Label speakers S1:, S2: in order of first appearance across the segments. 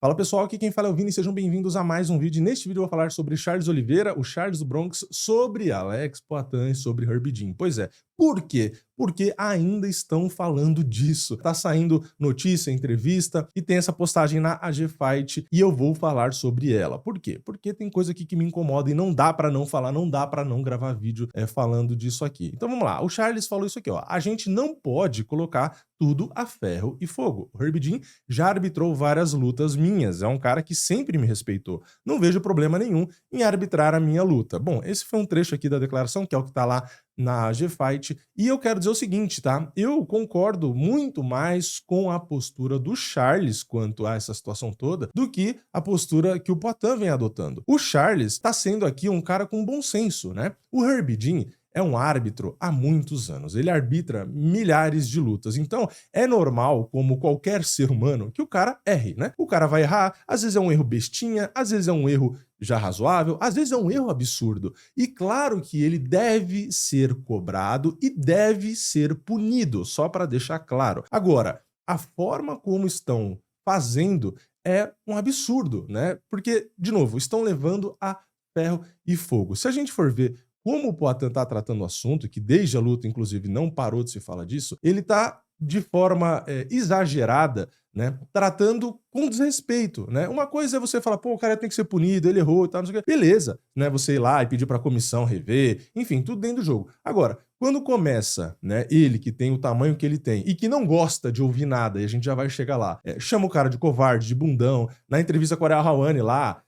S1: Fala pessoal, aqui quem fala é o Vini, sejam bem-vindos a mais um vídeo. Neste vídeo eu vou falar sobre Charles Oliveira, o Charles do Bronx, sobre Alex Poatan e sobre Herbie Jean. Pois é, por quê? Porque ainda estão falando disso. Tá saindo notícia, entrevista e tem essa postagem na AG Fight e eu vou falar sobre ela. Por quê? Porque tem coisa aqui que me incomoda e não dá pra não falar, não dá pra não gravar vídeo falando disso aqui. Então vamos lá, o Charles falou isso aqui, ó. A gente não pode colocar tudo a ferro e fogo. O Herbie Jean já arbitrou várias lutas minhas, é um cara que sempre me respeitou. Não vejo problema nenhum em arbitrar a minha luta. Bom, esse foi um trecho aqui da declaração, que é o que tá lá na AG Fight, e eu quero dizer o seguinte, tá? Eu concordo muito mais com a postura do Charles quanto a essa situação toda do que a postura que o Poatan vem adotando. O Charles tá sendo aqui um cara com bom senso, né? O Herbie Jean é um árbitro há muitos anos, ele arbitra milhares de lutas, então é normal, como qualquer ser humano, que o cara erre, né? O cara vai errar, às vezes é um erro bestinha, às vezes é um erro já razoável, às vezes é um erro absurdo. E claro que ele deve ser cobrado e deve ser punido, só para deixar claro. Agora, a forma como estão fazendo é um absurdo, né? Porque, de novo, estão levando a ferro e fogo. Se a gente for ver como o Poatan está tratando o assunto, que desde a luta, inclusive, não parou de se falar disso, ele está de forma exagerada, né, tratando com desrespeito, né? Uma coisa é você falar, pô, o cara tem que ser punido, ele errou e tal, não sei o quê. Beleza, né, você ir lá e pedir para a comissão rever, enfim, tudo dentro do jogo. Agora, quando começa, né, ele que tem o tamanho que ele tem e que não gosta de ouvir nada, e a gente já vai chegar lá, chama o cara de covarde, de bundão, na entrevista com a Ariel Helwani lá,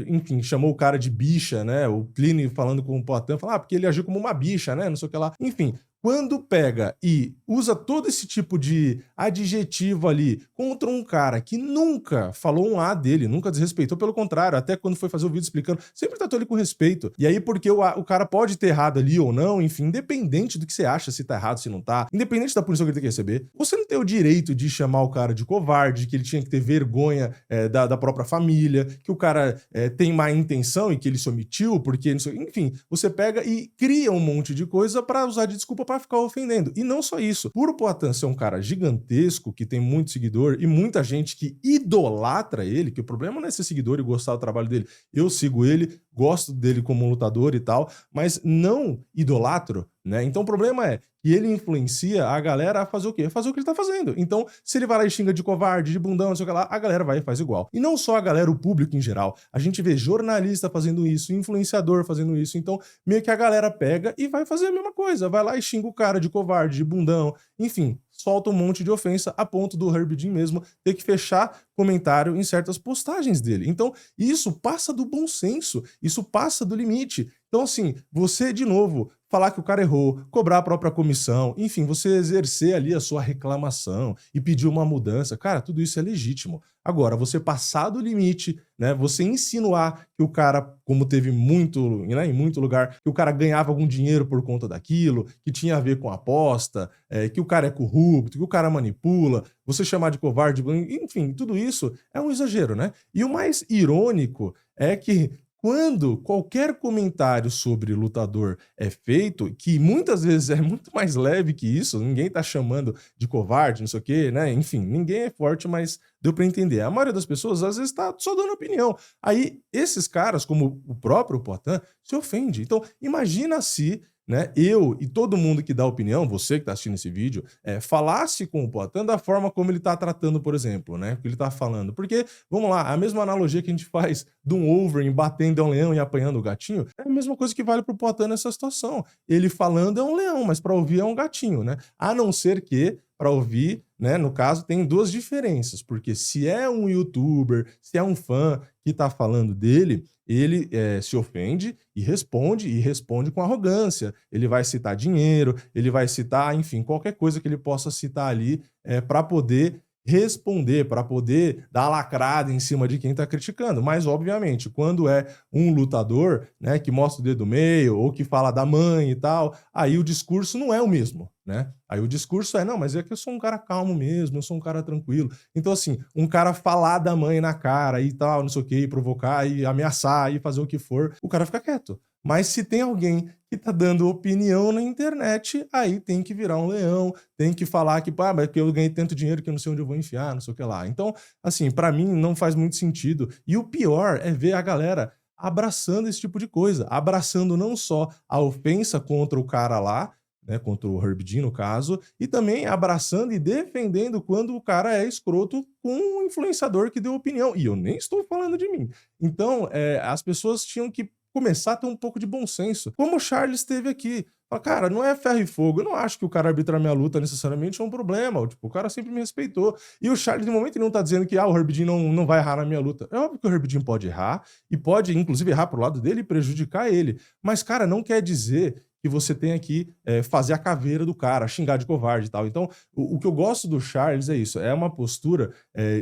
S1: enfim, chamou o cara de bicha, né, o Cline falando com o Poatan, falou, porque ele agiu como uma bicha, né, não sei o que lá, enfim. Quando pega e usa todo esse tipo de adjetivo ali contra um cara que nunca falou um A dele, nunca desrespeitou, pelo contrário, até quando foi fazer o vídeo explicando, sempre tratou ele com respeito. E aí, porque o cara pode ter errado ali ou não, enfim, independente do que você acha, se tá errado, se não tá, independente da punição que ele tem que receber, você não tem o direito de chamar o cara de covarde, que ele tinha que ter vergonha da própria família, que o cara tem má intenção e que ele se omitiu, porque, enfim, você pega e cria um monte de coisa pra usar de desculpa pra ficar ofendendo. E não só isso, por o Poatan ser um cara gigantesco, que tem muito seguidor e muita gente que idolatra ele, que o problema não é ser seguidor e gostar do trabalho dele. Eu sigo ele, gosto dele como um lutador e tal, mas não idolatro, né? Então o problema é que ele influencia a galera a fazer o quê? A fazer o que ele tá fazendo. Então, se ele vai lá e xinga de covarde, de bundão, não sei o que lá, a galera vai e faz igual. E não só a galera, o público em geral. A gente vê jornalista fazendo isso, influenciador fazendo isso. Então, meio que a galera pega e vai fazer a mesma coisa. Vai lá e xinga o cara de covarde, de bundão, enfim, solta um monte de ofensa a ponto do Herbie Jean mesmo ter que fechar comentário em certas postagens dele. Então, isso passa do bom senso, isso passa do limite. Então, assim, você, de novo, falar que o cara errou, cobrar a própria comissão, enfim, você exercer ali a sua reclamação e pedir uma mudança, cara, tudo isso é legítimo. Agora, você passar do limite, né, você insinuar que o cara, como teve muito, né, em muito lugar, que o cara ganhava algum dinheiro por conta daquilo, que tinha a ver com aposta, que o cara é corrupto, que o cara manipula, você chamar de covarde, enfim, tudo isso é um exagero, né? E o mais irônico é que quando qualquer comentário sobre lutador é feito, que muitas vezes é muito mais leve que isso, ninguém tá chamando de covarde, não sei o quê, né? Enfim, ninguém é forte, mas deu pra entender. A maioria das pessoas, às vezes, tá só dando opinião. Aí, esses caras, como o próprio Poatan, se ofende. Então, imagina se, né, eu e todo mundo que dá opinião, você que tá assistindo esse vídeo, falasse com o Poatan da forma como ele tá tratando, por exemplo, né? O que ele tá falando. Porque, vamos lá, a mesma analogia que a gente faz de um Wolverine batendo a um leão e apanhando o gatinho, é a mesma coisa que vale pro Poatan nessa situação. Ele falando é um leão, mas pra ouvir é um gatinho, né? A não ser que, pra ouvir, né, no caso, tem duas diferenças, porque se é um youtuber, se é um fã que tá falando dele, ele se ofende e responde com arrogância. Ele vai citar dinheiro, ele vai citar, enfim, qualquer coisa que ele possa citar ali para poder responder, para poder dar lacrada em cima de quem tá criticando. Mas, obviamente, quando é um lutador, né, que mostra o dedo do meio ou que fala da mãe e tal, aí o discurso não é o mesmo, né? Aí o discurso é, não, mas é que eu sou um cara calmo mesmo, eu sou um cara tranquilo. Então, assim, um cara falar da mãe na cara e tal, não sei o que, provocar e ameaçar e fazer o que for, o cara fica quieto. Mas se tem alguém que tá dando opinião na internet, aí tem que virar um leão, tem que falar que, pá, mas que eu ganhei tanto dinheiro que eu não sei onde eu vou enfiar, não sei o que lá. Então, assim, pra mim não faz muito sentido. E o pior é ver a galera abraçando esse tipo de coisa, abraçando não só a ofensa contra o cara lá, né, contra o Herb Dean, no caso, e também abraçando e defendendo quando o cara é escroto com um influenciador que deu opinião. E eu nem estou falando de mim. Então, as pessoas tinham que começar a ter um pouco de bom senso, como o Charles teve aqui. Fala, cara, não é ferro e fogo, eu não acho que o cara arbitrar minha luta necessariamente é um problema, tipo, o cara sempre me respeitou. E o Charles, no momento, ele não tá dizendo que o Herb Dean não vai errar na minha luta. É óbvio que o Herb Dean pode errar, e pode, inclusive, errar pro lado dele e prejudicar ele. Mas, cara, não quer dizer que você tenha que fazer a caveira do cara, xingar de covarde e tal. Então, o que eu gosto do Charles é isso, é uma postura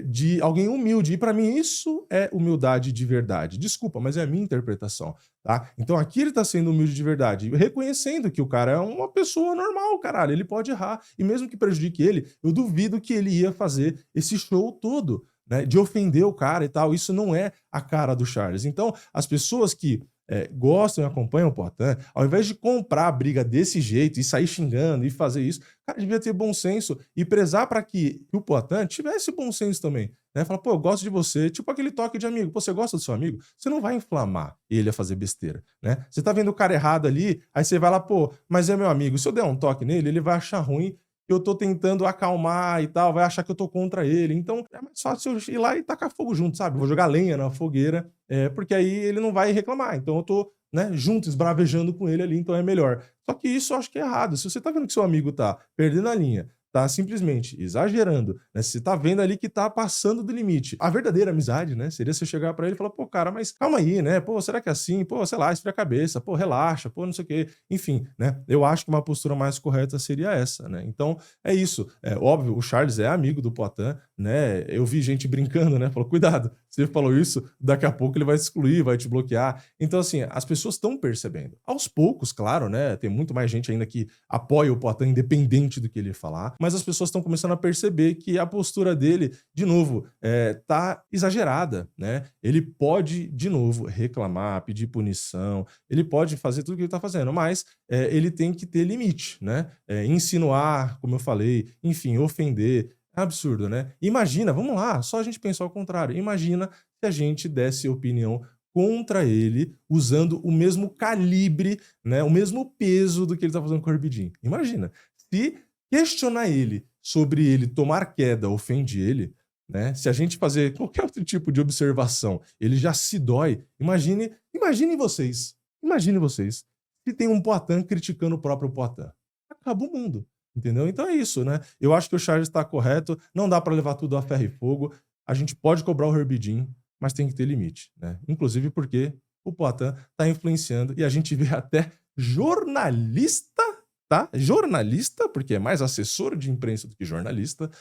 S1: de alguém humilde, e pra mim isso é humildade de verdade. Desculpa, mas é a minha interpretação, tá? Então aqui ele tá sendo humilde de verdade, reconhecendo que o cara é uma pessoa normal, caralho, ele pode errar, e mesmo que prejudique ele, eu duvido que ele ia fazer esse show todo, né, de ofender o cara e tal. Isso não é a cara do Charles. Então, as pessoas que gostam e acompanham o Poatan, ao invés de comprar a briga desse jeito e sair xingando e fazer isso, cara, devia ter bom senso e prezar para que o Poatan tivesse bom senso também, né? Falar, pô, eu gosto de você, tipo aquele toque de amigo. Pô, você gosta do seu amigo? Você não vai inflamar ele a fazer besteira, né? Você tá vendo o cara errado ali, aí você vai lá, pô, mas é meu amigo. Se eu der um toque nele, ele vai achar ruim que eu tô tentando acalmar e tal, vai achar que eu tô contra ele. Então, é mais fácil eu ir lá e tacar fogo junto, sabe? Vou jogar lenha na fogueira, porque aí ele não vai reclamar. Então eu tô, né, junto, esbravejando com ele ali, então é melhor. Só que isso eu acho que é errado. Se você tá vendo que seu amigo tá perdendo a linha, tá simplesmente exagerando, né? Você tá vendo ali que tá passando do limite. A verdadeira amizade, né, seria você chegar pra ele e falar: "Pô, cara, mas calma aí, né? Pô, será que é assim? Pô, sei lá, esfria a cabeça. Pô, relaxa. Pô, não sei o quê". Enfim, né? Eu acho que uma postura mais correta seria essa, né? Então, é isso. É óbvio, o Charles é amigo do Poatan, né? Eu vi gente brincando, né? Falou: "Cuidado, você falou isso, daqui a pouco ele vai te excluir, vai te bloquear". Então, assim, as pessoas estão percebendo. Aos poucos, claro, né? Tem muito mais gente ainda que apoia o Poatan, independente do que ele falar, mas as pessoas estão começando a perceber que a postura dele, de novo, tá exagerada, né? Ele pode, de novo, reclamar, pedir punição, ele pode fazer tudo o que ele tá fazendo, mas ele tem que ter limite, né? Insinuar, como eu falei, enfim, ofender. É absurdo, né? Imagina, vamos lá, só a gente pensar ao contrário. Imagina se a gente desse opinião contra ele, usando o mesmo calibre, né, o mesmo peso do que ele tá fazendo com o Herb Dean. Imagina, se questionar ele sobre ele tomar queda ofende ele, né, se a gente fazer qualquer outro tipo de observação, ele já se dói, imaginem vocês, se tem um Poatan criticando o próprio Poatan. Acaba o mundo, entendeu? Então é isso, né? Eu acho que o Charles está correto, não dá para levar tudo a ferro e fogo, a gente pode cobrar o Herb Dean, mas tem que ter limite, né? Inclusive porque o Poatan está influenciando e a gente vê até jornalista, tá? Jornalista, porque é mais assessor de imprensa do que jornalista,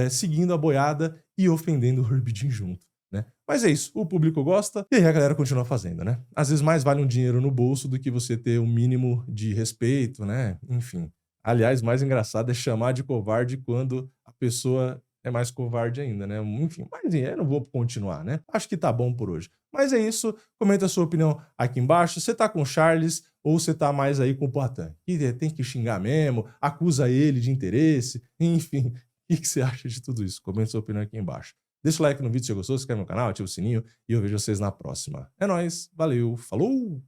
S1: seguindo a boiada e ofendendo o Herb Dean junto, né? Mas é isso, o público gosta e aí a galera continua fazendo, né? Às vezes mais vale um dinheiro no bolso do que você ter um mínimo de respeito, né? Enfim. Aliás, mais engraçado é chamar de covarde quando a pessoa é mais covarde ainda, né? Enfim, mas eu não vou continuar, né? Acho que tá bom por hoje. Mas é isso, comenta a sua opinião aqui embaixo. Você tá com o Charles ou você tá mais aí com o Poatan? Que tem que xingar mesmo, acusa ele de interesse, enfim. O que você acha de tudo isso? Comenta a sua opinião aqui embaixo. Deixa o like no vídeo se você gostou, se inscreve no canal, ativa o sininho e eu vejo vocês na próxima. É nóis, valeu, falou!